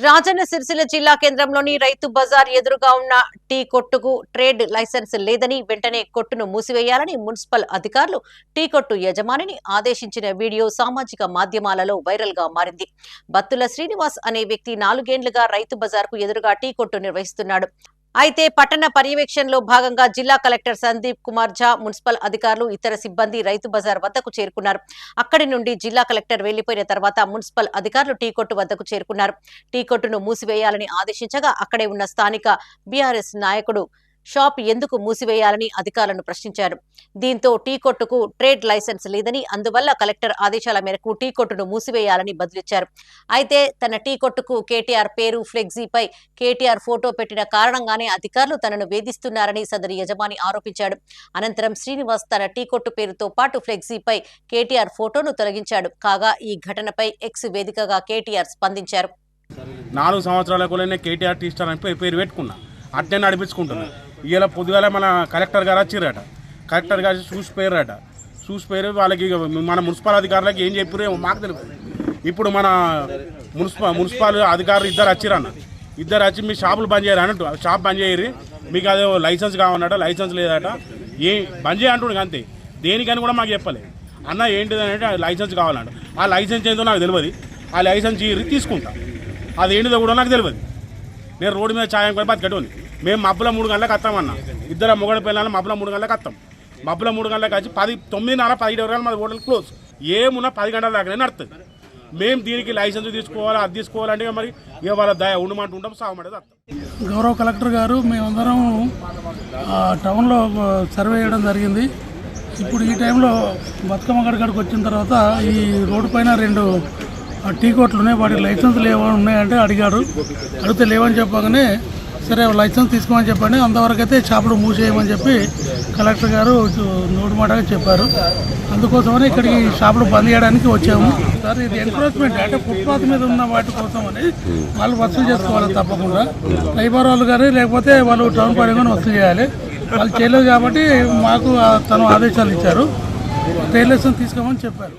రాజన్న సిరిసిల్ల జిల్లా కేంద్రంలోని రైతు బజార్ ఎదురుగా ఉన్న టీ కొట్టుకు ట్రేడ్ లైసెన్స్ లేదని వెంటనే కొట్టును మూసివేయాలని మున్సిపల్ అధికారులు టీ కొట్టు యజమానిని ఆదేశించిన వీడియో సామాజిక మాధ్యమాలలో వైరల్ గా మారింది. బత్తుల శ్రీనివాస్ అనే వ్యక్తి 4 ఏళ్లుగా రైతు బజార్కు ఎదురుగా టీ కొట్టు నిర్వహిస్తున్నాడు. అయితే పట్టణ పర్యవేక్షణలో భాగంగా జిల్లా కలెక్టర్ సందీప్ కుమార్ ఝా, మున్సిపల్ అధికారులు, ఇతర సిబ్బంది రైతు బజార్ వద్దకు చేరుకున్నారు. అక్కడి నుండి జిల్లా కలెక్టర్ వెళ్లిపోయిన తర్వాత మున్సిపల్ అధికారులు టీ కొట్టు వద్దకు చేరుకున్నారు. టీ కొట్టును మూసివేయాలని ఆదేశించగా అక్కడే ఉన్న స్థానిక బీఆర్ఎస్ నాయకుడు షాప్ ఎందుకు మూసివేయాలని అధికారులను ప్రశ్నించారు. దీంతో టీ కొట్టుకు ట్రేడ్ లైసెన్స్ లేదని, అందువల్ల కలెక్టర్ ఆదేశాల మేరకు టీ కొట్టును మూసివేయాలని బదులిచ్చారు. అయితే తన టీ కొట్టుకు కేటీఆర్ పేరు ఫ్లెక్సీపై కేటీఆర్ ఫోటో పెట్టిన కారణంగానే అధికారులు తనను వేధిస్తున్నారని సదరి యజమాని ఆరోపించాడు. అనంతరం శ్రీనివాస్ తన టీ కొట్టు పేరుతో పాటు ఫ్లెక్సీపై కేటీఆర్ ఫోటోను తొలగించాడు. కాగా ఈ ఘటనపై ఎక్స్ వేదికగా కేటీఆర్ స్పందించారు. 4 సంవత్సరాలకు కేటీఆర్ టీ స్టార్ అని పేరు పెట్టుకున్నా, అట్నే నడిపించుకుంటున్నా. ఇలా పొద్దుగాల మన కలెక్టర్ గారు వచ్చిర్రట. కలెక్టర్ గారు చూసిపోయారు వాళ్ళకి మన మున్సిపల్ అధికారులకి ఏం చెప్పారో మాకు తెలుసు. ఇప్పుడు మన మున్సిపల్ అధికారులు ఇద్దరు వచ్చిరన్న, ఇద్దరు వచ్చి మీ షాపులు బంద్ చేయరు అన్నట్టు. షాప్ బంద్ చేయరు, మీకు అదే లైసెన్స్ కావాలన్నట, లైసెన్స్ లేదట, బంద్ చేయంటుండే అంతే. దేనికని కూడా మాకు చెప్పలేదు. అన్న ఏంటిదంటే లైసెన్స్ కావాలంట. ఆ లైసెన్స్ ఏంటో నాకు తెలియదు. ఆ లైసెన్స్ తీసుకుంటా, అది ఏంటిదో కూడా నాకు తెలియదు. నేను రోడ్డు మీద ఛాయం కొని బతికటోని. మేము మబ్బుల 3 గంటలకు వస్తామన్నా, ఇద్దరు మొగడ పిల్లలు మబ్బుల 3 గంటలకు వస్తాం. మబ్బుల 3 గంటలకు వచ్చి 9:30, 10 మాది హోటల్ క్లోజ్. ఏమున్నా 10 గంటల దాకానే నడుతుంది. మేము దీనికి లైసెన్స్ తీసుకోవాలి, అది తీసుకోవాలంటే మరి ఇవాళ దయ ఉండమంటూ ఉంటాం, సాగమంటే వస్తాం. గౌరవ కలెక్టర్ గారు, మేమందరం టౌన్లో సర్వే చేయడం జరిగింది. ఇప్పుడు ఈ టైంలో బతుకమ్మ గడికి వచ్చిన తర్వాత ఈ రోడ్డు పైన 2 టీ కొట్లు ఉన్నాయి, వాటికి లైసెన్స్ ఉన్నాయంటే అడిగితే లేవని చెప్పగానే సరే లైసెన్స్ తీసుకోమని చెప్పండి, అంతవరకు అయితే షాపులు మూసేయమని చెప్పి కలెక్టర్ గారు నోటి మాటగా చెప్పారు. అందుకోసమని ఇక్కడికి షాపులు బంద్ చేయడానికి వచ్చాము. సార్ ఇది ఎన్క్రోచ్మెంట్ అంటే ఫుట్పాత్ మీద ఉన్న వాటి కోసమని వాళ్ళు వసూలు చేసుకోవాలి తప్పకుండా. లైబర్ వాళ్ళు కానీ లేకపోతే వాళ్ళు టౌన్ పరంగా వసూలు చేయాలి. వాళ్ళు చేయలేదు కాబట్టి మాకు తను ఆదేశాలు ఇచ్చారు, ట్రేడ్ లైసెన్స్ తీసుకోమని చెప్పారు.